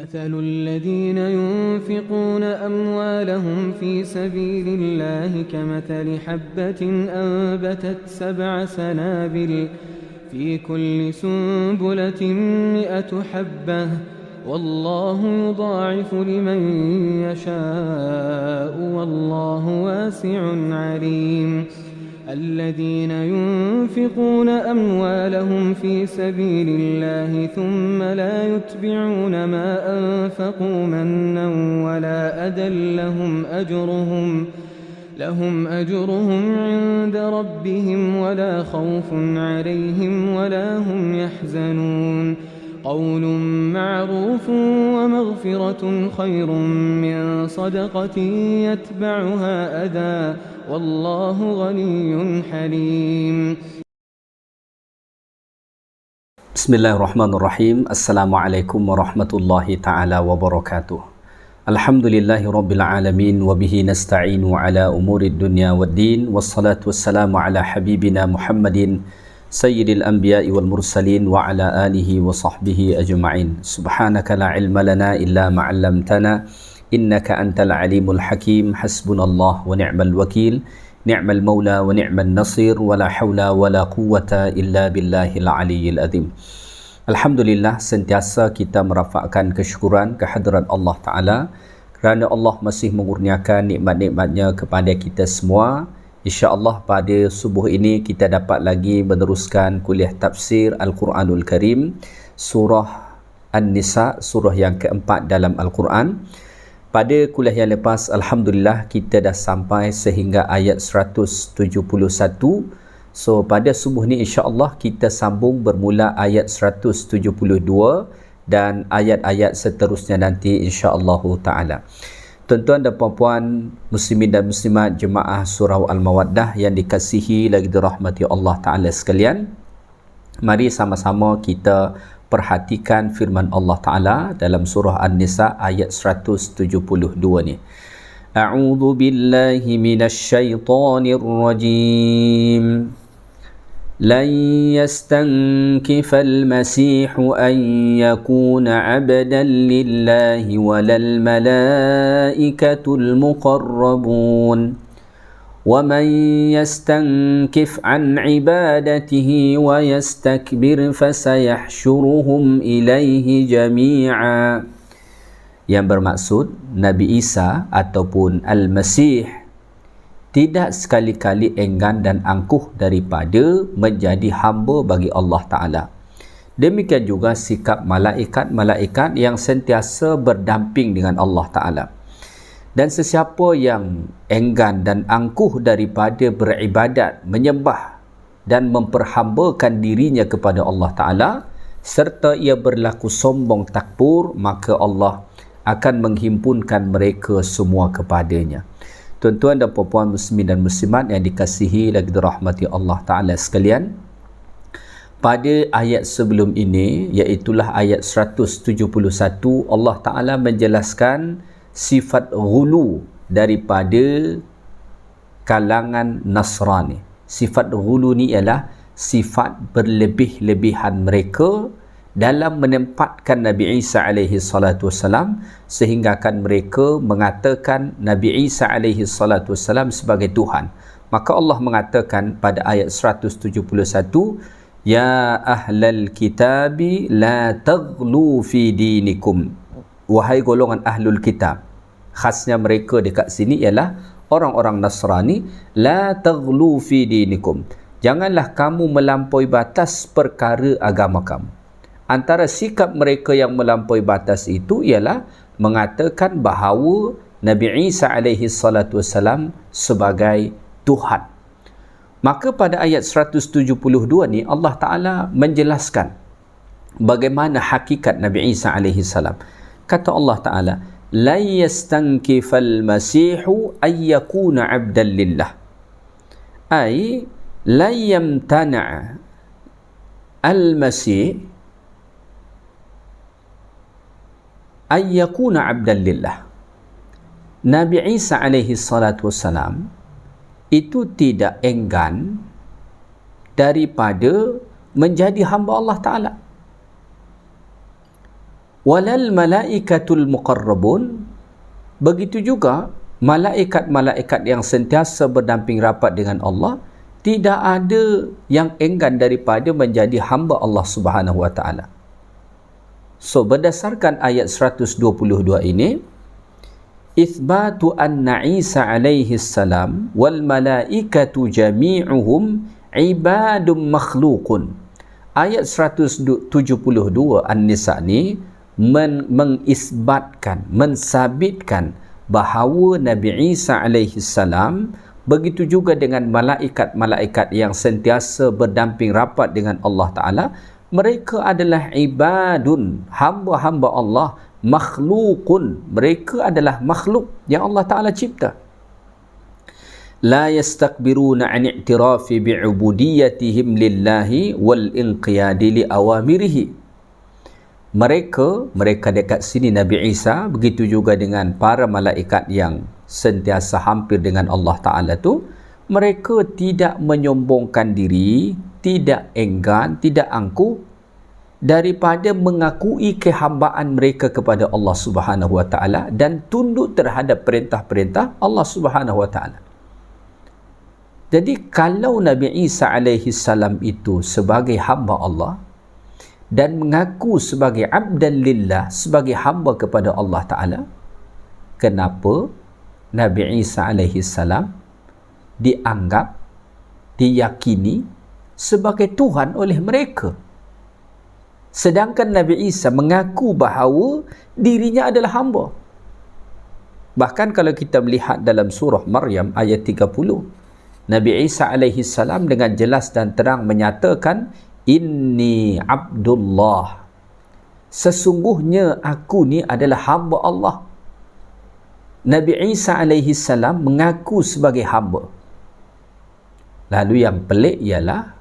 مثل الذين ينفقون أموالهم في سبيل الله كمثل حبة أنبتت 7 سنابل في كل سنبلة 100 حبة والله يضاعف لمن يشاء والله واسع عليم. الذين ينفقون أموالهم في سبيل الله ثم لا يتبعون ما أنفقوا منا ولا أذى لهم أجرهم عند ربهم ولا خوف عليهم ولا هم يحزنون. قول معروف ومغفرة خير من صدقة يتبعها أذى والله غني حليم. Bismillahirrahmanirrahim. Assalamualaikum warahmatullahi ta'ala wabarakatuh. Alhamdulillahi rabbil alamin wa bihi nasta'inu ala umurid dunya waddin wassalatu wassalamu ala habibina Muhammadin sayyidil anbiya'i wal mursalin wa ala alihi wa sahbihi ajma'in. Subhanaka la ilma lana illa ma 'allamtana innaka antal alimul hakim. Hasbunallah wa ni'mal wakil, ni'mal maula wa ni'mal nasir, wa la hawla wa la quwwata illa billahil aliyyil azim. Alhamdulillah, sentiasa kita merafakkan kesyukuran kehadirat Allah Ta'ala kerana Allah masih mengurniakan nikmat-nikmatnya kepada kita semua. InsyaAllah pada subuh ini kita dapat lagi meneruskan kuliah tafsir Al-Quranul Karim, surah An-Nisa, surah yang keempat dalam Al-Quran. Pada kuliah yang lepas, Alhamdulillah, kita dah sampai sehingga ayat 171. So, pada subuh ni insyaAllah kita sambung bermula ayat 172 dan ayat-ayat seterusnya nanti insyaAllah ta'ala. Tuan-tuan dan puan-puan, muslimin dan muslimat jemaah surau Al-Mawaddah yang dikasihi lagi dirahmati Allah Ta'ala sekalian, mari sama-sama kita perhatikan firman Allah Ta'ala dalam surah An-Nisa ayat 172 ni. A'udzu billahi minasy syaithanir rajim. لن يستنكف المسيح أن يكون عبدا لله ولا الملائكة المقربون ومن يستنكف عن عبادته ويستكبر فسيحشرهم إليه جميعا. Yang bermaksud Nabi Isa ataupun Al-Masih tidak sekali-kali enggan dan angkuh daripada menjadi hamba bagi Allah Ta'ala. Demikian juga sikap malaikat-malaikat yang sentiasa berdamping dengan Allah Ta'ala. Dan sesiapa yang enggan dan angkuh daripada beribadat, menyembah dan memperhambakan dirinya kepada Allah Ta'ala, serta ia berlaku sombong takbur, maka Allah akan menghimpunkan mereka semua kepadanya. Tuan-tuan dan puan-puan muslimin dan muslimat yang dikasihi lagi dirahmati Allah Ta'ala sekalian, pada ayat sebelum ini, iaitulah ayat 171, Allah Ta'ala menjelaskan sifat ghulu daripada kalangan Nasrani. Sifat ghulu ni ialah sifat berlebih-lebihan mereka dalam menempatkan Nabi Isa alaihi salatu wassalam, sehingga kan mereka mengatakan Nabi Isa alaihi salatu wassalam sebagai Tuhan. Maka Allah mengatakan pada ayat 171, Ya ahlal kitabi la taghlu fi dinikum. Wahai golongan ahlul kitab. Khasnya mereka dekat sini ialah orang-orang Nasrani. La taghlu fi dinikum. Janganlah kamu melampaui batas perkara agama kamu. Antara sikap mereka yang melampaui batas itu ialah mengatakan bahawa Nabi Isa alaihi salatu wassalam sebagai Tuhan. Maka pada ayat 172 ni Allah Ta'ala menjelaskan bagaimana hakikat Nabi Isa alaihi salam. Kata Allah Ta'ala, la yastankifal masihu ay yakuna 'abdan lillah. Ay la yamtana' al-masih ayyakuna 'abdan lillah. Nabi Isa alaihi salatu wassalam itu tidak enggan daripada menjadi hamba Allah Ta'ala. walal malaikatul muqarrabun, begitu juga malaikat-malaikat yang sentiasa berdamping rapat dengan Allah, tidak ada yang enggan daripada menjadi hamba Allah Subhanahu wa taala. So berdasarkan ayat 122 ini, itsbatu anna Isa alaihi salam wal malaikatu jami'uhum ibadun makhluqun. Ayat 172 An-Nisa ni mengisbatkan, mensabitkan bahawa Nabi Isa alaihi salam, begitu juga dengan malaikat-malaikat yang sentiasa berdamping rapat dengan Allah Ta'ala, mereka adalah ibadun, hamba-hamba Allah, makhlukun, mereka adalah makhluk yang Allah Ta'ala cipta. La yastakbiruna an i'tirafi bi'ubudiyatihim lillahi wal inqiyadi li awamirihi. Mereka dekat sini Nabi Isa, begitu juga dengan para malaikat yang sentiasa hampir dengan Allah Ta'ala tu, mereka tidak menyombongkan diri, tidak enggan, tidak angkuh daripada mengakui kehambaan mereka kepada Allah Subhanahu wa taala dan tunduk terhadap perintah-perintah Allah Subhanahu wa taala. Jadi kalau Nabi Isa alaihi salam itu sebagai hamba Allah dan mengaku sebagai abdan lillah, sebagai hamba kepada Allah Ta'ala, kenapa Nabi Isa alaihi salam dianggap, diyakini sebagai Tuhan oleh mereka, sedangkan Nabi Isa mengaku bahawa dirinya adalah hamba? Bahkan kalau kita melihat dalam surah Maryam ayat 30, Nabi Isa alaihi salam dengan jelas dan terang menyatakan, Inni Abdullah, sesungguhnya aku ni adalah hamba Allah. Nabi Isa alaihi salam mengaku sebagai hamba. Lalu yang pelik ialah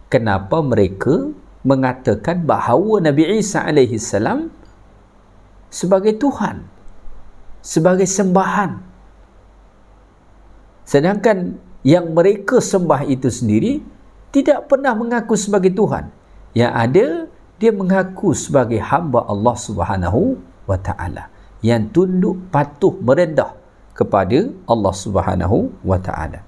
kenapa mereka mengatakan bahawa Nabi Isa alaihi salam sebagai Tuhan, sebagai sembahan, sedangkan yang mereka sembah itu sendiri tidak pernah mengaku sebagai Tuhan. Yang ada, dia mengaku sebagai hamba Allah Subhanahu wa taala, yang tunduk patuh merendah kepada Allah Subhanahu wa taala.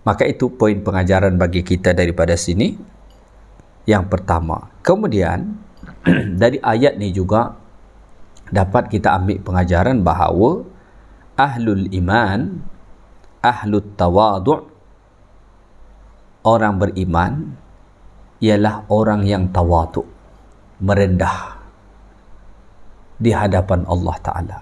Maka itu poin pengajaran bagi kita daripada sini yang pertama. Kemudian dari ayat ni juga dapat kita ambil pengajaran bahawa ahlul iman, ahlut tawadu', orang beriman ialah orang yang tawaduk, merendah di hadapan Allah Ta'ala,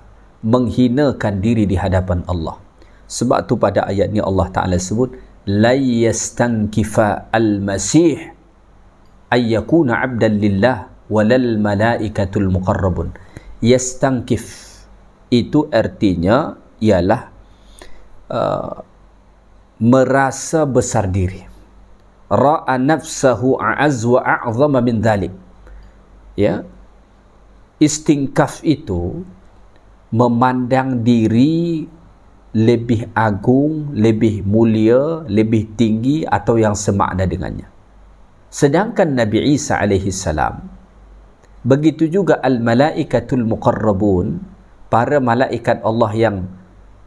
menghinakan diri di hadapan Allah. Sebab tu pada ayat ni Allah Ta'ala sebut la yastankifa al-masih ayyakuna abdan lillah walal malaikatul muqarrabun. Yastankif itu artinya ialah merasa besar diri, ra'a nafsahu a'az wa a'zama min dhalik. Ya, istingkaf itu memandang diri lebih agung, lebih mulia, lebih tinggi atau yang semakna dengannya. Sedangkan Nabi Isa alaihi salam, begitu juga al-malaikatul muqarrabun, para malaikat Allah yang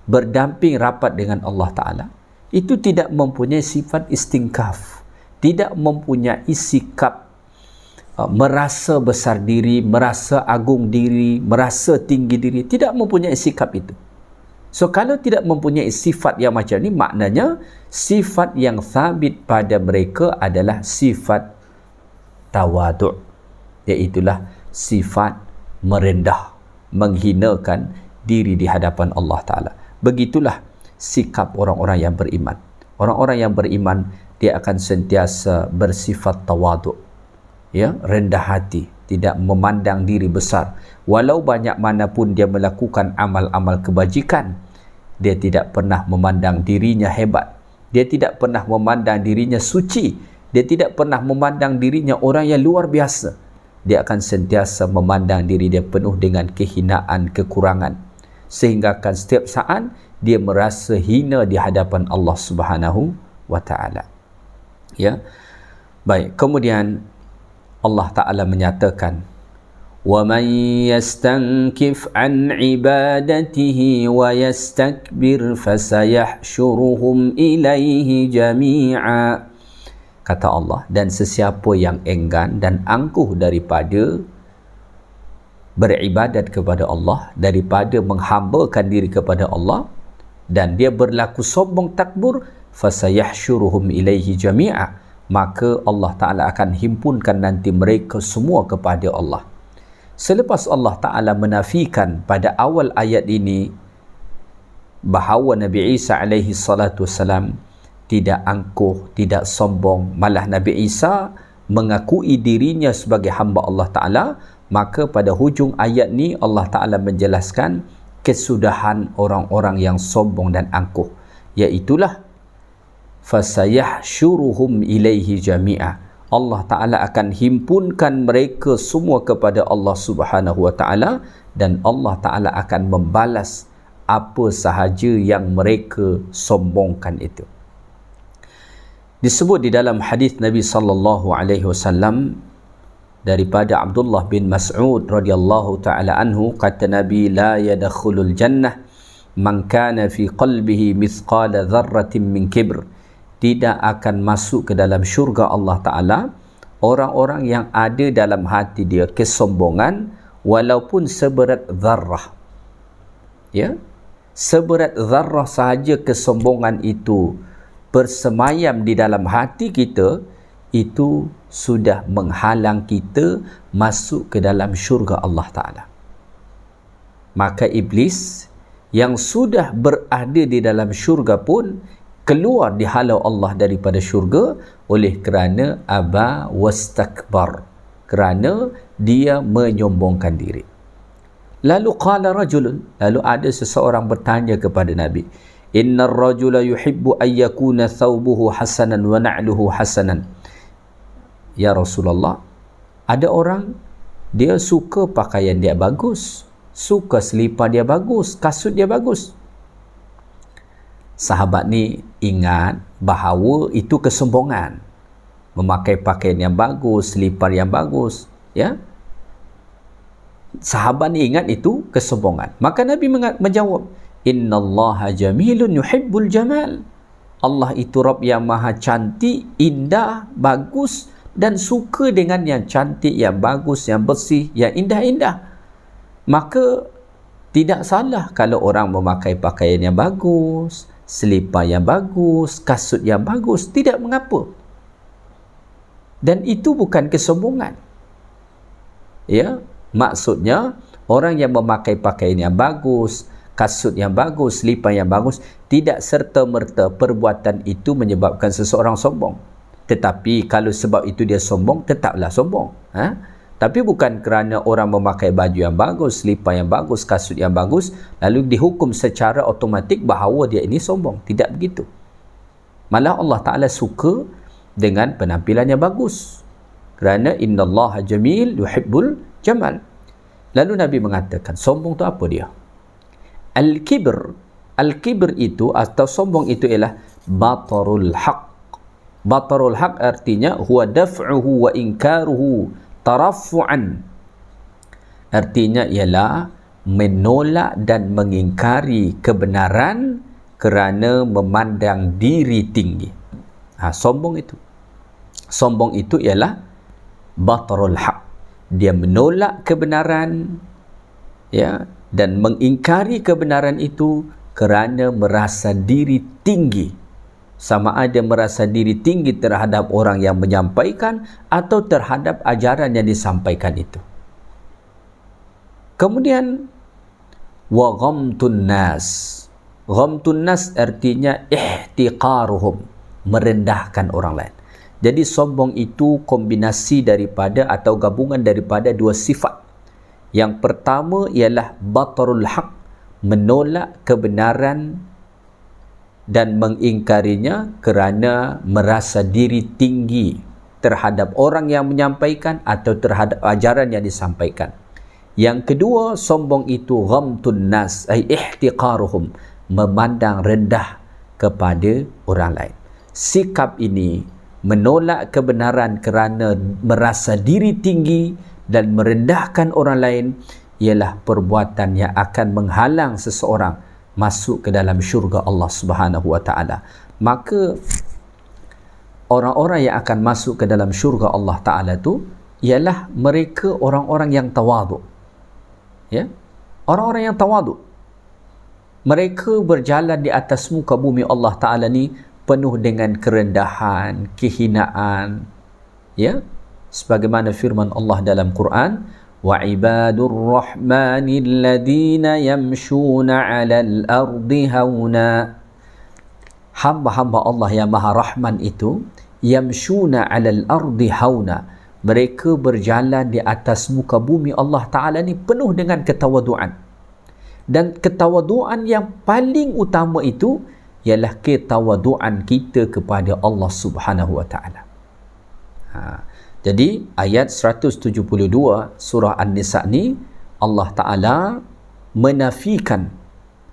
berdamping rapat dengan Allah Ta'ala, itu tidak mempunyai sifat istingkaf, tidak mempunyai sikap merasa besar diri, merasa agung diri, merasa tinggi diri, tidak mempunyai sikap itu. So kalau tidak mempunyai sifat yang macam ni, maknanya sifat yang sabit pada mereka adalah sifat tawadu', iaitulah sifat merendah, menghinakan diri di hadapan Allah Ta'ala. Begitulah sikap orang-orang yang beriman. Orang-orang yang beriman, dia akan sentiasa bersifat tawadu', ya, rendah hati, tidak memandang diri besar. Walau banyak mana pun dia melakukan amal-amal kebajikan, dia tidak pernah memandang dirinya hebat, dia tidak pernah memandang dirinya suci, dia tidak pernah memandang dirinya orang yang luar biasa. Dia akan sentiasa memandang diri dia penuh dengan kehinaan, kekurangan, sehingga akan setiap saat dia merasa hina di hadapan Allah Subhanahu wa Ta'ala. Ya. Baik, kemudian Allah Ta'ala menyatakan وَمَنْ يَسْتَنْكِفْ عَنْ عِبَادَتِهِ وَيَسْتَكْبِرْ فَسَيَحْشُرُهُمْ إِلَيْهِ جَمِيعًا. Kata Allah, dan sesiapa yang enggan dan angkuh daripada beribadat kepada Allah, daripada menghambakan diri kepada Allah, dan dia berlaku sombong takbur, fasayahsyuruhum ilaihi jami'a, maka Allah Ta'ala akan himpunkan nanti mereka semua kepada Allah. Selepas Allah Ta'ala menafikan pada awal ayat ini bahawa Nabi Isa alaihi salatu wassalam tidak angkuh, tidak sombong, malah Nabi Isa mengakui dirinya sebagai hamba Allah Ta'ala, maka pada hujung ayat ni Allah Ta'ala menjelaskan kesudahan orang-orang yang sombong dan angkuh, iaitulah fasayahsyuruhum ilaihi jami'a. Allah Ta'ala akan himpunkan mereka semua kepada Allah Subhanahu wa Ta'ala, dan Allah Ta'ala akan membalas apa sahaja yang mereka sombongkan itu. Disebut di dalam hadis Nabi sallallahu alaihi wasallam daripada Abdullah bin Mas'ud radhiyallahu ta'ala anhu, kata Nabi, la yadkhulul jannah man kana fi qalbihi mithqala dharratin min kibr. Tidak akan masuk ke dalam syurga Allah Ta'ala orang-orang yang ada dalam hati dia kesombongan walaupun seberat zarrah. Ya, seberat zarrah sahaja kesombongan itu bersemayam di dalam hati kita, itu sudah menghalang kita masuk ke dalam syurga Allah Ta'ala. Maka iblis yang sudah berada di dalam syurga pun keluar dihalau Allah daripada syurga oleh kerana aba wastakbar, kerana dia menyombongkan diri. Lalu qala rajulun, lalu ada seseorang bertanya kepada Nabi, innar rajula yuhibbu an yakuna thawbuhu hasanan wa na'luhu hasanan. Ya Rasulullah, ada orang dia suka pakaian dia bagus, suka selipar dia bagus, kasut dia bagus. Sahabat ni ingat bahawa itu kesombongan, memakai pakaian yang bagus, selipar yang bagus, ya. Sahabat ni ingat itu kesombongan. Maka Nabi menjawab, innallaha jamilun yuhibbul jamal. Allah itu Rabb yang maha cantik, indah, bagus, dan suka dengan yang cantik, yang bagus, yang bersih, yang indah-indah. Maka tidak salah kalau orang memakai pakaian yang bagus, selipar yang bagus, kasut yang bagus, tidak mengapa. Dan itu bukan kesombongan. Ya, maksudnya orang yang memakai pakaian yang bagus, kasut yang bagus, selipar yang bagus, tidak serta-merta perbuatan itu menyebabkan seseorang sombong. Tetapi kalau sebab itu dia sombong, tetaplah sombong. Tapi bukan kerana orang memakai baju yang bagus, selipar yang bagus, kasut yang bagus, lalu dihukum secara automatik bahawa dia ini sombong. Tidak begitu. Malah Allah Ta'ala suka dengan penampilan yang bagus. Kerana innallaha jamil yuhibbul jamal. Lalu Nabi mengatakan, sombong itu apa dia? Al-kibr. Al-kibr itu atau sombong itu ialah batarul haq. Batarul haq artinya huwa daf'uhu wa inkaruhu tarafu'an. Artinya ialah menolak dan mengingkari kebenaran kerana memandang diri tinggi. Sombong itu. Sombong itu ialah batarul haq. Dia menolak kebenaran, ya, dan mengingkari kebenaran itu kerana merasa diri tinggi. Sama ada merasa diri tinggi terhadap orang yang menyampaikan atau terhadap ajaran yang disampaikan itu. Kemudian wa ghamtun nas. Ghamtun nas artinya ihtiqaruhum, merendahkan orang lain. Jadi sombong itu kombinasi daripada atau gabungan daripada dua sifat. Yang pertama ialah batarul haq, menolak kebenaran dan mengingkarinya kerana merasa diri tinggi terhadap orang yang menyampaikan atau terhadap ajaran yang disampaikan. Yang kedua, sombong itu ghamtun nas, ay ihtiqaruhum, memandang rendah kepada orang lain. Sikap ini menolak kebenaran kerana merasa diri tinggi dan merendahkan orang lain ialah perbuatan yang akan menghalang seseorang masuk ke dalam syurga Allah Subhanahu wa taala. Maka orang-orang yang akan masuk ke dalam syurga Allah taala tu ialah mereka orang-orang yang tawaduk. Ya? Orang-orang yang tawaduk. Mereka berjalan di atas muka bumi Allah taala ni penuh dengan kerendahan, kehinaan. Ya? Sebagaimana firman Allah dalam Quran, wa ibadur rahmanil ladina yamshuna 'alal ardi hauna. Hamba-hamba Allah yang Maha Rahman itu yamshuna 'alal ardi hauna. Mereka berjalan di atas muka bumi Allah taala ni penuh dengan ketawaduan. Dan ketawaduan yang paling utama itu ialah ketawaduan kita kepada Allah Subhanahu wa taala. Jadi ayat 172 surah An-Nisa ni Allah taala menafikan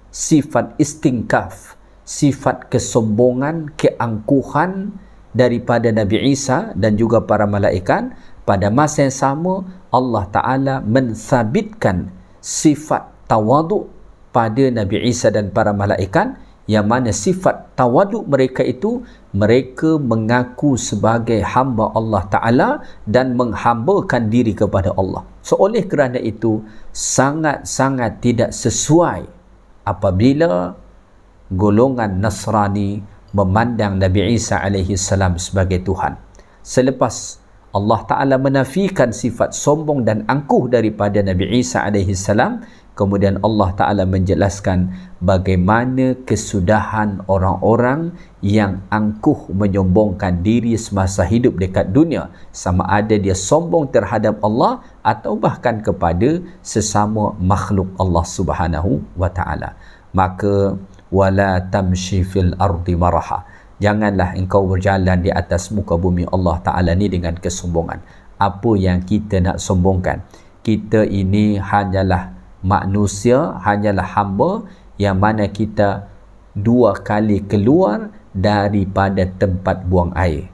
sifat istingkaf, sifat kesombongan, keangkuhan daripada Nabi Isa dan juga para malaikat. Pada masa yang sama Allah taala mensabitkan sifat tawaduk pada Nabi Isa dan para malaikat, yang mana sifat tawaduk mereka itu mereka mengaku sebagai hamba Allah Ta'ala dan menghambakan diri kepada Allah. So oleh kerana itu sangat-sangat tidak sesuai apabila golongan Nasrani memandang Nabi Isa alaihi salam sebagai Tuhan. Selepas Allah Ta'ala menafikan sifat sombong dan angkuh daripada Nabi Isa alaihi salam, kemudian Allah Ta'ala menjelaskan bagaimana kesudahan orang-orang yang angkuh menyombongkan diri semasa hidup dekat dunia, sama ada dia sombong terhadap Allah atau bahkan kepada sesama makhluk Allah Subhanahu wa Ta'ala. Maka wala tamshi fil ardi maraha, janganlah engkau berjalan di atas muka bumi Allah Ta'ala ni dengan kesombongan. Apa yang kita nak sombongkan? Kita ini hanyalah manusia, hanyalah hamba yang mana kita dua kali keluar daripada tempat buang air.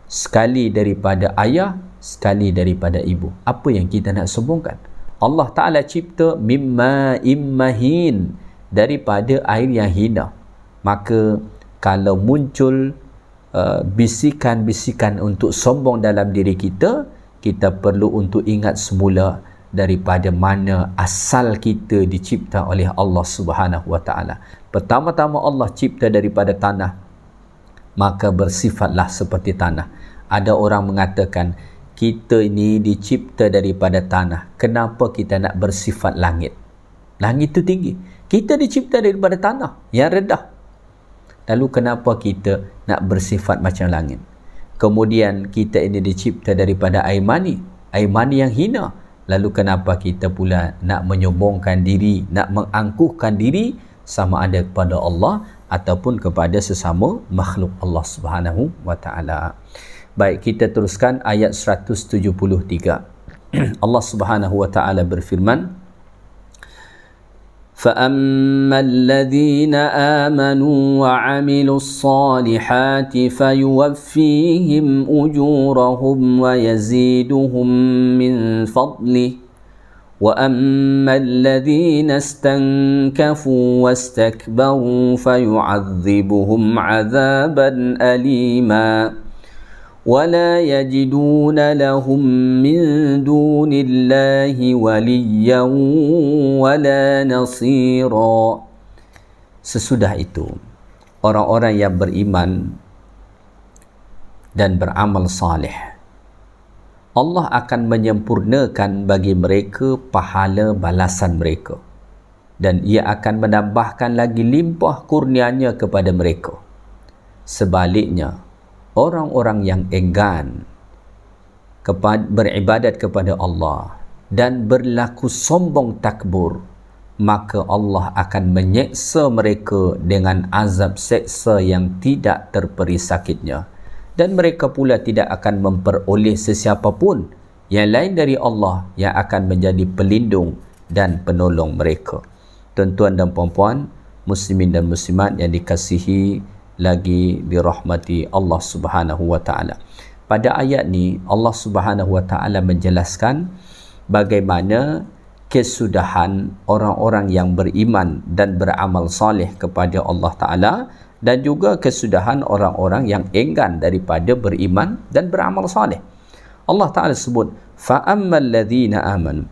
Sekali daripada ayah, sekali daripada ibu. Apa yang kita nak sombongkan? Allah Ta'ala cipta mimma immahin, daripada air yang hina. Maka kalau muncul bisikan-bisikan untuk sombong dalam diri kita, kita perlu untuk ingat semula daripada mana asal kita dicipta oleh Allah Subhanahu wa Ta'ala. Pertama-tama Allah cipta daripada tanah, maka bersifatlah seperti tanah. Ada orang mengatakan kita ini dicipta daripada tanah, kenapa kita nak bersifat langit? Langit itu tinggi, kita dicipta daripada tanah yang rendah, lalu kenapa kita nak bersifat macam langit? Kemudian kita ini dicipta daripada air mani yang hina, lalu kenapa kita pula nak menyombongkan diri, nak mengangkuhkan diri sama ada kepada Allah ataupun kepada sesama makhluk Allah Subhanahu wa Ta'ala. Baik, kita teruskan ayat 173. Allah Subhanahu wa Ta'ala berfirman, فَأَمَّا الَّذِينَ آمَنُوا وَعَمِلُوا الصَّالِحَاتِ فَيُوَفِّيهِمْ أُجُورَهُمْ وَيَزِيدُهُمْ مِنْ فَضْلِهِ وَأَمَّا الَّذِينَ اسْتَنْكَفُوا وَاسْتَكْبَرُوا فَيُعَذِّبُهُمْ عَذَابًا أَلِيمًا وَلَا يَجِدُونَ لَهُم مِّن دُونِ اللَّهِ وَلِيًّا وَلَا نَصِيرًا. Sesudah itu, orang-orang yang beriman dan beramal saleh, Allah akan menyempurnakan bagi mereka pahala balasan mereka, dan Ia akan menambahkan lagi limpah kurnianya kepada mereka. Sebaliknya, orang-orang yang enggan beribadat kepada Allah dan berlaku sombong takbur, maka Allah akan menyeksa mereka dengan azab seksa yang tidak terperi sakitnya, dan mereka pula tidak akan memperoleh sesiapa pun yang lain dari Allah yang akan menjadi pelindung dan penolong mereka. Tuan-tuan dan puan-puan, muslimin dan muslimat yang dikasihi lagi dirahmati Allah Subhanahu wa Ta'ala, pada ayat ni Allah Subhanahu wa taala menjelaskan bagaimana kesudahan orang-orang yang beriman dan beramal soleh kepada Allah Taala, dan juga kesudahan orang-orang yang enggan daripada beriman dan beramal soleh. Allah Taala sebut fa ammal ladzina amanu,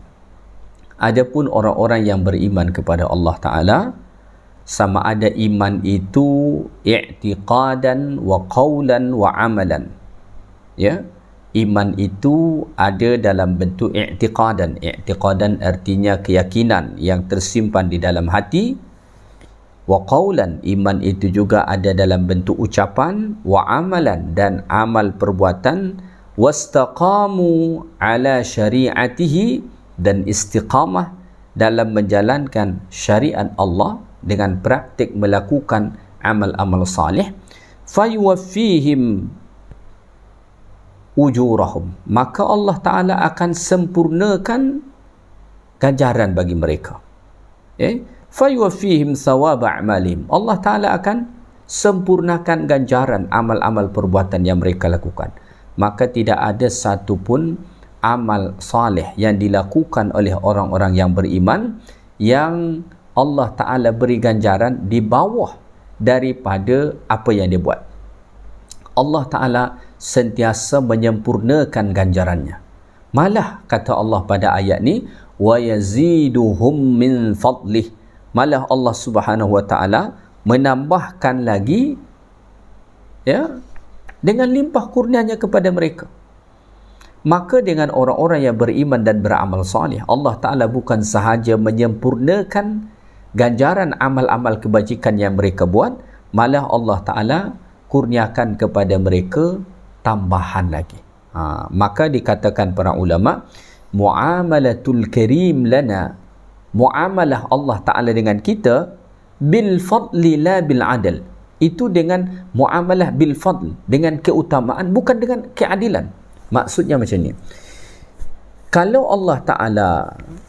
adapun orang-orang yang beriman kepada Allah Taala, sama ada iman itu i'tiqadan wa qawlan wa amalan. Ya, iman itu ada dalam bentuk i'tiqadan. I'tiqadan artinya keyakinan yang tersimpan di dalam hati. Wa qawlan, iman itu juga ada dalam bentuk ucapan. Wa amalan, dan amal perbuatan. Wastaqamu ala syari'atihi, dan istiqamah dalam menjalankan syariat Allah dengan praktik melakukan amal-amal salih. Fayuwaffihim ujurahum, maka Allah Ta'ala akan sempurnakan ganjaran bagi mereka. Fayuwaffihim thawaba a'malihim, Allah Ta'ala akan sempurnakan ganjaran amal-amal perbuatan yang mereka lakukan. Maka tidak ada satu pun amal saleh yang dilakukan oleh orang-orang yang beriman yang Allah Ta'ala beri ganjaran di bawah daripada apa yang dia buat. Allah Ta'ala sentiasa menyempurnakan ganjarannya. Malah kata Allah pada ayat ni, wa yaziduhum min fadlih, malah Allah Subhanahu wa taala menambahkan lagi, ya, dengan limpah kurnianya kepada mereka. Maka dengan orang-orang yang beriman dan beramal soleh, Allah Ta'ala bukan sahaja menyempurnakan ganjaran amal-amal kebajikan yang mereka buat, malah Allah Ta'ala kurniakan kepada mereka tambahan lagi. Maka dikatakan para ulama, muamalatul karim lana, muamalah Allah Ta'ala dengan kita bil fadli la bil adl, itu dengan muamalah bil fadl, dengan keutamaan, bukan dengan keadilan. Maksudnya macam ni, kalau Allah Ta'ala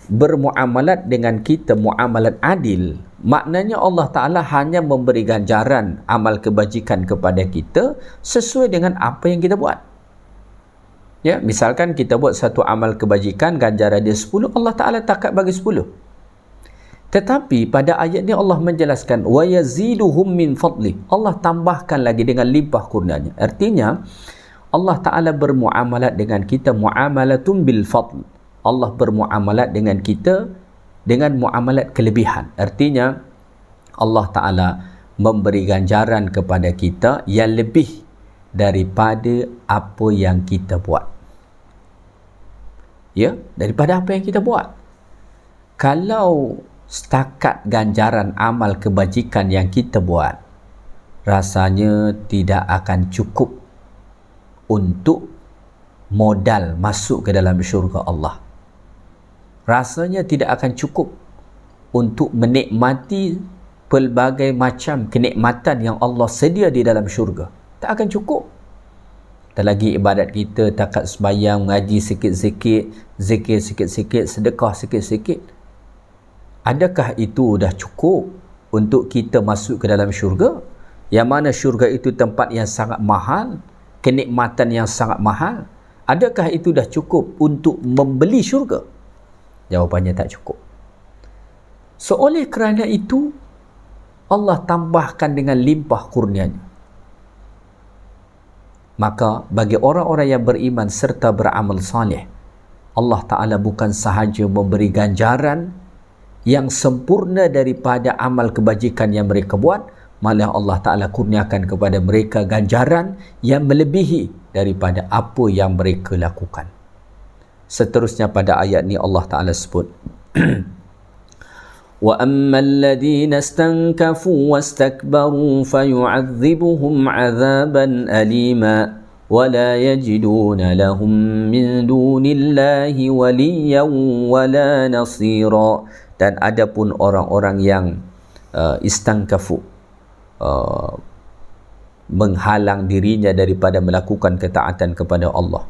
bermuamalat dengan kita muamalat adil, maknanya Allah Ta'ala hanya memberi ganjaran amal kebajikan kepada kita sesuai dengan apa yang kita buat. Ya, misalkan kita buat satu amal kebajikan, ganjaran dia 10, Allah Ta'ala takat bagi 10. Tetapi pada ayat ni Allah menjelaskan wa yaziduhum min fadli, Allah tambahkan lagi dengan limpah kurnianya. Artinya Allah Ta'ala bermuamalat dengan kita muamalatun bil fadl. Allah bermuamalat dengan kita dengan muamalat kelebihan. Artinya Allah Ta'ala memberi ganjaran kepada kita yang lebih daripada apa yang kita buat. Ya, daripada apa yang kita buat. Kalau setakat ganjaran amal kebajikan yang kita buat, rasanya tidak akan cukup untuk modal masuk ke dalam syurga Allah. Rasanya tidak akan cukup untuk menikmati pelbagai macam kenikmatan yang Allah sedia di dalam syurga. Tak akan cukup. Dan lagi ibadat kita takat sembahyang, mengaji sikit-sikit, zikir sikit-sikit, sedekah sikit-sikit. Adakah itu dah cukup untuk kita masuk ke dalam syurga? Yang mana syurga itu tempat yang sangat mahal, kenikmatan yang sangat mahal. Adakah itu dah cukup untuk membeli syurga? Jawapannya tak cukup. So oleh kerana itu Allah tambahkan dengan limpah kurnianya. Maka bagi orang-orang yang beriman serta beramal saleh, Allah Ta'ala bukan sahaja memberi ganjaran yang sempurna daripada amal kebajikan yang mereka buat, malah Allah Ta'ala kurniakan kepada mereka ganjaran yang melebihi daripada apa yang mereka lakukan. Seterusnya pada ayat ni Allah Ta'ala sebut wa ammal ladina istankafu wastakbaru fayu'adzibuhum 'adzaban alima wa la yajiduna lahum min dunillahi waliyyan wala nasira. Dan adapun orang-orang yang istankafu, menghalang dirinya daripada melakukan ketaatan kepada Allah,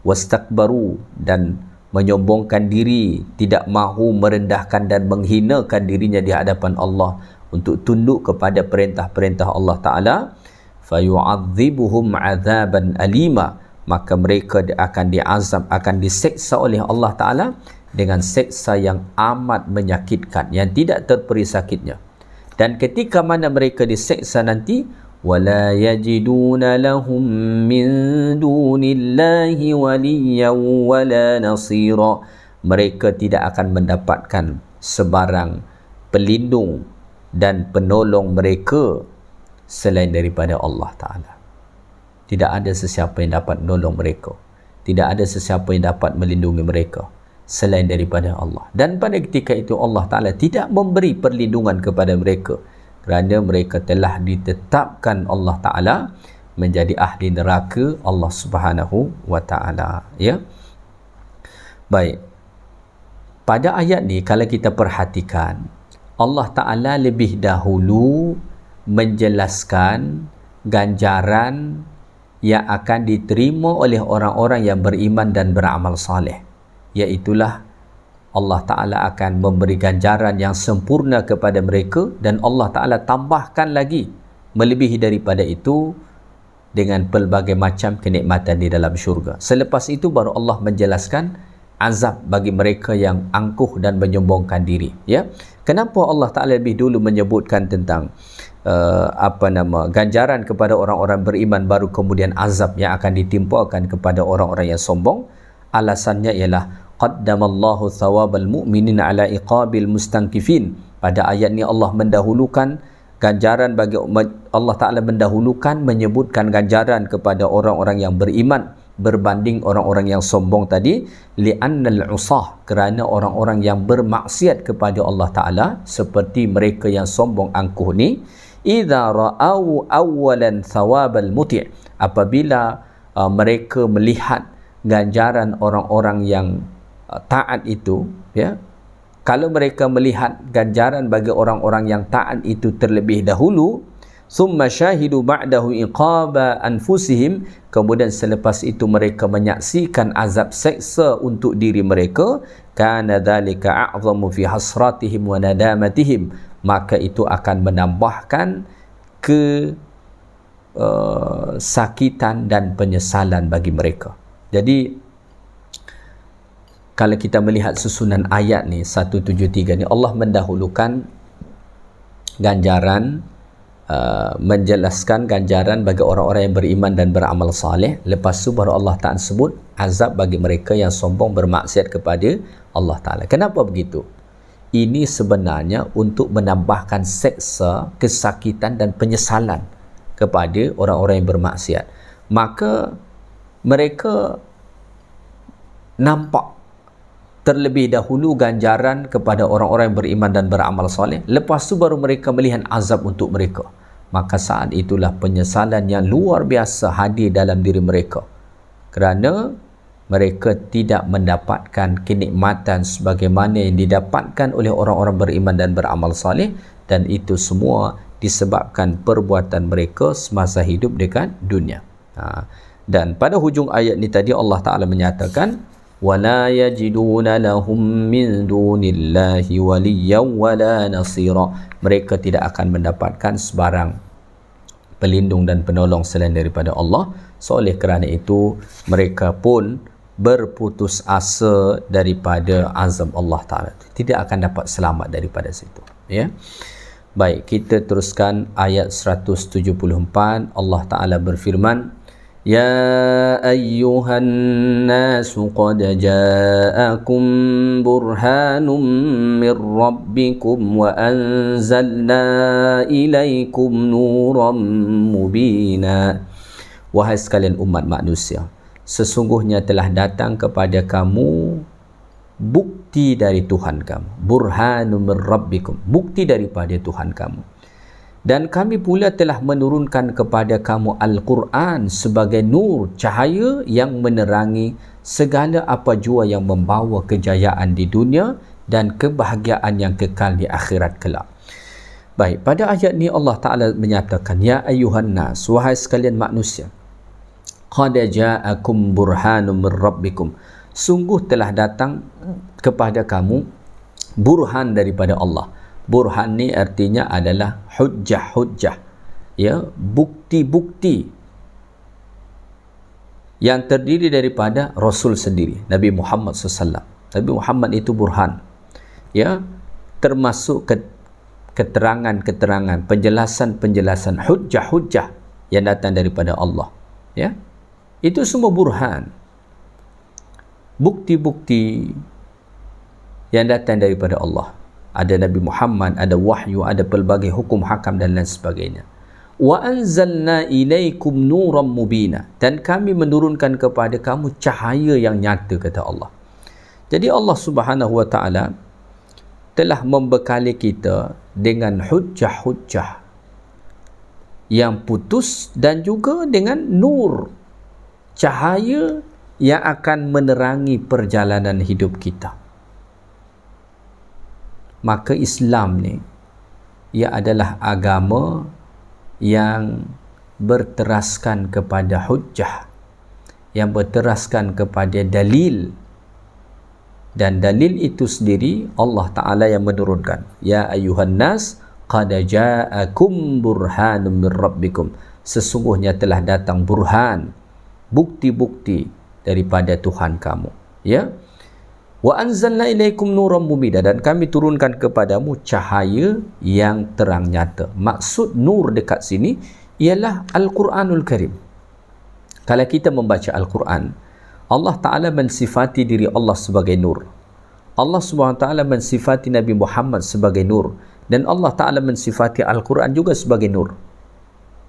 wastakbaru, dan menyombongkan diri, tidak mahu merendahkan dan menghinakan dirinya di hadapan Allah untuk tunduk kepada perintah-perintah Allah Ta'ala, fayu'adzibuhum 'adzaban alima, maka mereka akan diazab, akan diseksa oleh Allah Ta'ala dengan seksa yang amat menyakitkan, yang tidak terperi sakitnya. Dan ketika mana mereka diseksa nanti, wala yajiduna lahum min dunillahi waliyyan wala nasira, mereka tidak akan mendapatkan sebarang pelindung dan penolong mereka selain daripada Allah Ta'ala. Tidak ada sesiapa yang dapat menolong mereka, tidak ada sesiapa yang dapat melindungi mereka selain daripada Allah. Dan pada ketika itu Allah Ta'ala tidak memberi perlindungan kepada mereka, kerana mereka telah ditetapkan Allah Ta'ala menjadi ahli neraka Allah Subhanahu wa Ta'ala. Ya. Baik. Pada ayat ni kalau kita perhatikan, Allah Ta'ala lebih dahulu menjelaskan ganjaran yang akan diterima oleh orang-orang yang beriman dan beramal saleh. Iaitulah Allah Ta'ala akan memberi ganjaran yang sempurna kepada mereka, dan Allah Ta'ala tambahkan lagi melebihi daripada itu dengan pelbagai macam kenikmatan di dalam syurga. Selepas itu baru Allah menjelaskan azab bagi mereka yang angkuh dan menyombongkan diri. Ya, kenapa Allah Ta'ala lebih dulu menyebutkan tentang ganjaran kepada orang-orang beriman, baru kemudian azab yang akan ditimpakan kepada orang-orang yang sombong? Alasannya ialah qaddamallahu thawabal mu'minin ala iqabil mustankifin. Pada ayat ni Allah mendahulukan ganjaran bagi Allah Ta'ala mendahulukan menyebutkan ganjaran kepada orang-orang yang beriman berbanding orang-orang yang sombong tadi, li'annal usah, kerana orang-orang yang bermaksiat kepada Allah Ta'ala seperti mereka yang sombong angkuh ni, idza ra'au awwalan thawabal muti', apabila mereka melihat ganjaran orang-orang yang taat itu, ya, kalau mereka melihat ganjaran bagi orang-orang yang taat itu terlebih dahulu, summa syahidu ba'dahu iqaba anfusihim, kemudian selepas itu mereka menyaksikan azab seksa untuk diri mereka, kana dzalika a'zamu fi hasratihim wa nadamatihim, maka itu akan menambahkan sakitan dan penyesalan bagi mereka. Jadi kalau kita melihat susunan ayat ni 173 ni, Allah mendahulukan ganjaran, menjelaskan ganjaran bagi orang-orang yang beriman dan beramal saleh. Lepas tu baru Allah Ta'ala sebut azab bagi mereka yang sombong bermaksiat kepada Allah Ta'ala. Kenapa begitu? Ini sebenarnya untuk menambahkan seksa, kesakitan dan penyesalan kepada orang-orang yang bermaksiat. Maka mereka nampak terlebih dahulu ganjaran kepada orang-orang yang beriman dan beramal soleh, lepas tu baru mereka melihat azab untuk mereka. Maka saat itulah penyesalan yang luar biasa hadir dalam diri mereka, kerana mereka tidak mendapatkan kenikmatan sebagaimana yang didapatkan oleh orang-orang beriman dan beramal soleh, dan itu semua disebabkan perbuatan mereka semasa hidup dekat dunia. Dan pada hujung ayat ni tadi Allah Ta'ala menyatakan, وَلَا يَجِدُونَ لَهُمْ مِنْ دُونِ اللَّهِ وَلِيًّا وَلَا نَصِيرًا, mereka tidak akan mendapatkan sebarang pelindung dan penolong selain daripada Allah. So oleh kerana itu mereka pun berputus asa daripada azab Allah Ta'ala, tidak akan dapat selamat daripada situ. Ya. Baik, kita teruskan ayat 174. Allah Ta'ala berfirman, Ya ayyuhan nasu qad ja'akum burhanum min rabbikum wa anzalna ilaikum nuran mubina. Wahai sekalian umat manusia, sesungguhnya telah datang kepada kamu bukti dari Tuhan kamu, burhanum min rabbikum, bukti daripada Tuhan kamu. Dan kami pula telah menurunkan kepada kamu Al-Quran sebagai nur, cahaya yang menerangi segala apa jua yang membawa kejayaan di dunia dan kebahagiaan yang kekal di akhirat kelak. Baik, pada ayat ni Allah Ta'ala menyatakan, Ya ayyuhan nas, wahai sekalian manusia, qad ja'akum burhanum min rabbikum, sungguh telah datang kepada kamu burhan daripada Allah. Burhan ni artinya adalah hujjah-hujjah, ya, bukti-bukti yang terdiri daripada Rasul sendiri, Nabi Muhammad SAW. Nabi Muhammad itu burhan, ya, termasuk keterangan-keterangan, penjelasan-penjelasan, hujjah-hujjah yang datang daripada Allah, ya. Itu semua burhan, bukti-bukti yang datang daripada Allah. Ada Nabi Muhammad, ada wahyu, ada pelbagai hukum hakam dan lain sebagainya. Wa anzalna ilaikum nuran mubina, dan kami menurunkan kepada kamu cahaya yang nyata, kata Allah. Jadi Allah Subhanahu wa taala telah membekali kita dengan hujjah-hujjah yang putus dan juga dengan nur, cahaya yang akan menerangi perjalanan hidup kita. Maka Islam ni, ia adalah agama yang berteraskan kepada hujjah, yang berteraskan kepada dalil, dan dalil itu sendiri Allah Ta'ala yang menurunkan. Ya ayuhan nas qad ja'akum burhanum min rabbikum, sesungguhnya telah datang burhan, bukti-bukti daripada Tuhan kamu, ya. Wa anzalna ilaikum nuran mubina, dan kami turunkan kepadamu cahaya yang terang nyata. Maksud nur dekat sini ialah Al-Quranul Karim. Kalau kita membaca Al-Quran, Allah Ta'ala mensifati diri Allah sebagai nur, Allah Subhanahu Wa Ta'ala mensifati Nabi Muhammad sebagai nur, dan Allah Ta'ala mensifati Al-Quran juga sebagai nur,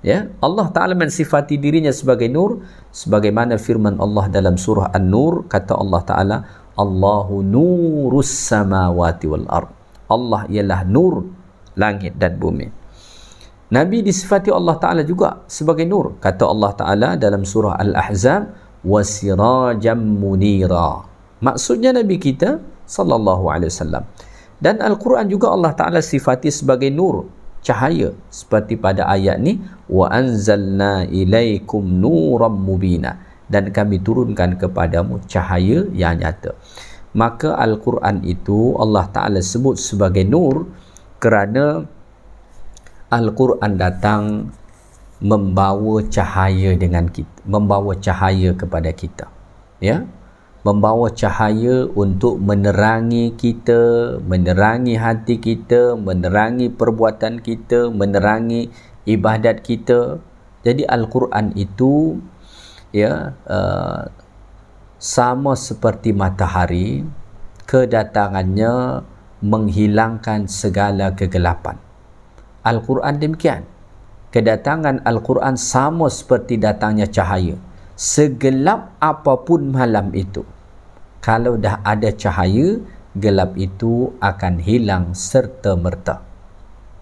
ya. Allah Ta'ala mensifati dirinya sebagai nur, sebagaimana firman Allah dalam surah An-Nur, kata Allah Ta'ala, Allahu nurus samawati wal ard, Allah ialah nur langit dan bumi. Nabi disifati Allah Ta'ala juga sebagai nur, kata Allah Ta'ala dalam surah Al-Ahzab, wasirajam munira, maksudnya Nabi kita sallallahu alaihi wasallam. Dan Al-Quran juga Allah Ta'ala sifati sebagai nur, cahaya, seperti pada ayat ni, wa anzalna ilaikum nuran mubina, dan kami turunkan kepadamu cahaya yang nyata. Maka Al-Quran itu Allah Ta'ala sebut sebagai nur kerana Al-Quran datang membawa cahaya dengan kita, membawa cahaya kepada kita, ya, membawa cahaya untuk menerangi kita, menerangi hati kita, menerangi perbuatan kita, menerangi ibadat kita. Jadi Al-Quran itu, ya, sama seperti matahari, kedatangannya menghilangkan segala kegelapan. Al-Quran demikian. Kedatangan Al-Quran sama seperti datangnya cahaya. Segelap apapun malam itu, kalau dah ada cahaya, gelap itu akan hilang serta-merta.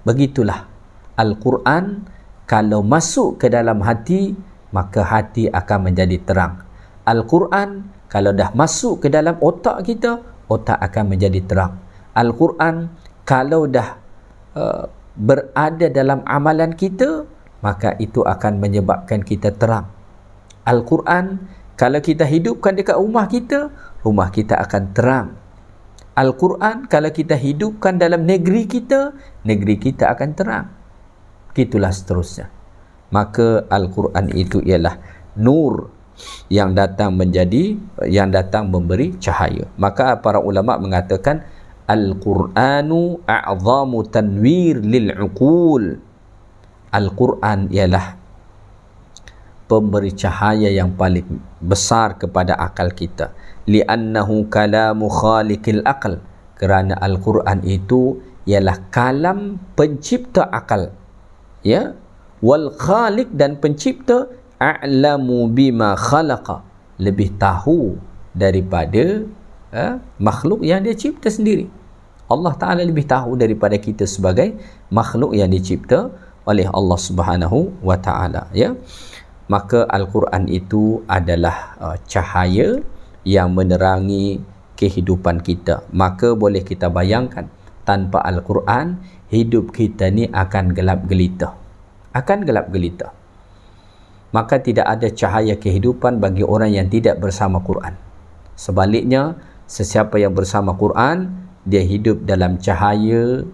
Begitulah Al-Quran, kalau masuk ke dalam hati, maka hati akan menjadi terang. Al-Quran kalau dah masuk ke dalam otak kita, otak akan menjadi terang. Al-Quran kalau dah berada dalam amalan kita, maka itu akan menyebabkan kita terang. Al-Quran kalau kita hidupkan dekat rumah kita akan terang. Al-Quran kalau kita hidupkan dalam negeri kita akan terang. Gitulah seterusnya. Maka Al-Quran itu ialah nur yang datang memberi cahaya. Maka para ulama mengatakan Al-Quranu a'zamu tanwir lil'uqul. Al-Quran ialah pemberi cahaya yang paling besar kepada akal kita. Li'annahu kalamu khaliqil aql, kerana Al-Quran itu ialah kalam pencipta akal, ya. Wal khaliq, dan pencipta, a'lamu bima khalaqa, lebih tahu daripada makhluk yang dia cipta sendiri. Allah Ta'ala lebih tahu daripada kita sebagai makhluk yang dicipta oleh Allah Subhanahu wa Ta'ala, ya. Maka Al-Quran itu adalah cahaya yang menerangi kehidupan kita. Maka boleh kita bayangkan, tanpa Al-Quran hidup kita ni akan gelap gelita, maka tidak ada cahaya kehidupan bagi orang yang tidak bersama Quran. Sebaliknya, sesiapa yang bersama Quran, dia hidup dalam cahaya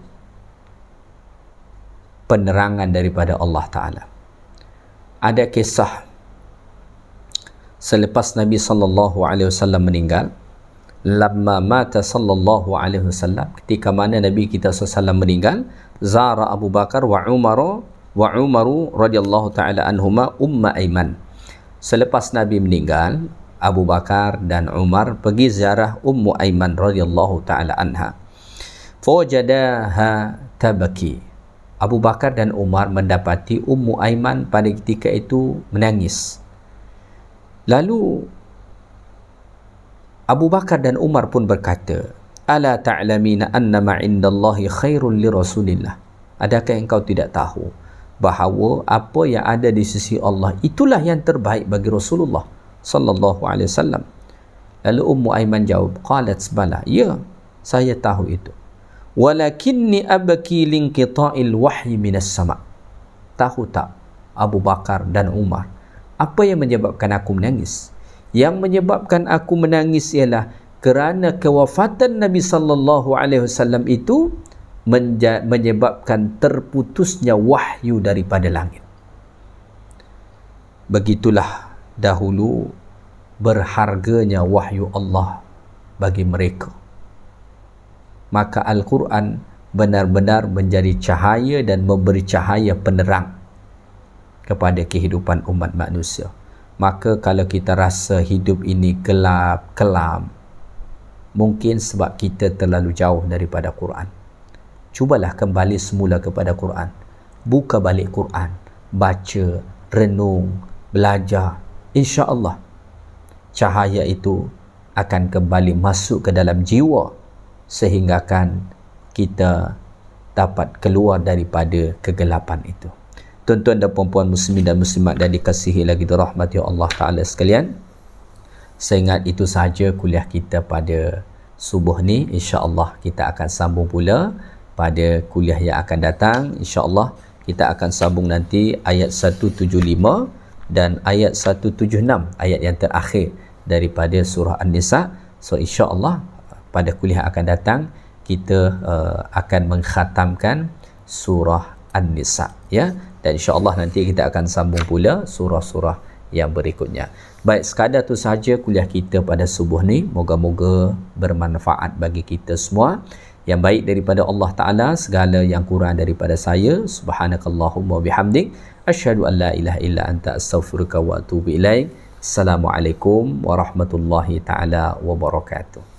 penerangan daripada Allah Ta'ala. Ada kisah selepas Nabi sallallahu alaihi wasallam meninggal, lamma mata sallallahu alaihi wasallam, ketika mana Nabi kita sallallahu meninggal, zara Abu Bakar wa Umaru radhiyallahu taala anhuma Umma Aiman. Selepas Nabi meninggal, Abu Bakar dan Umar pergi ziarah Ummu Aiman radhiyallahu taala anha. Fawajadaha tabaki. Abu Bakar dan Umar mendapati Ummu Aiman pada ketika itu menangis. Lalu Abu Bakar dan Umar pun berkata, ala ta'lamina annama indallahi khairun li Rasulillah. Adakah engkau tidak tahu bahawa apa yang ada di sisi Allah itulah yang terbaik bagi Rasulullah sallallahu alaihi wasallam? Lalu Ummu Aiman jawab, qalat bala, ya, saya tahu itu. Walakinni abki linqita'il wahyi minas sama'. Tahu tak Abu Bakar dan Umar, apa yang menyebabkan aku menangis? Yang menyebabkan aku menangis ialah kerana kewafatan Nabi sallallahu alaihi wasallam itu menyebabkan terputusnya wahyu daripada langit. Begitulah dahulu berharganya wahyu Allah bagi mereka. Maka Al-Quran benar-benar menjadi cahaya dan memberi cahaya penerang kepada kehidupan umat manusia. Maka kalau kita rasa hidup ini gelap, kelam, mungkin sebab kita terlalu jauh daripada Quran. Cubalah kembali semula kepada Quran. Buka balik Quran, baca, renung, belajar. InsyaAllah cahaya itu akan kembali masuk ke dalam jiwa, sehinggakan kita dapat keluar daripada kegelapan itu. Tuan-tuan dan puan-puan muslimin dan muslimat dan dikasihi lagi dirahmati Allah Ta'ala sekalian, saya ingat itu sahaja kuliah kita pada subuh ni. InsyaAllah kita akan sambung pula pada kuliah yang akan datang. InsyaAllah kita akan sambung nanti ayat 175 dan ayat 176, ayat yang terakhir daripada surah An-Nisa. So insyaAllah pada kuliah akan datang kita akan mengkhatamkan surah An-Nisa, ya, dan insyaAllah nanti kita akan sambung pula surah-surah yang berikutnya. Baik, sekadar tu sahaja kuliah kita pada subuh ni. Moga-moga bermanfaat bagi kita semua. Yang baik daripada Allah Ta'ala, segala yang kurang daripada saya. Subhanakallahumma bihamdik, asyhadu an la ilaha illa anta astaghfiruka wa atubu ilaik. Assalamualaikum warahmatullahi ta'ala wabarakatuh.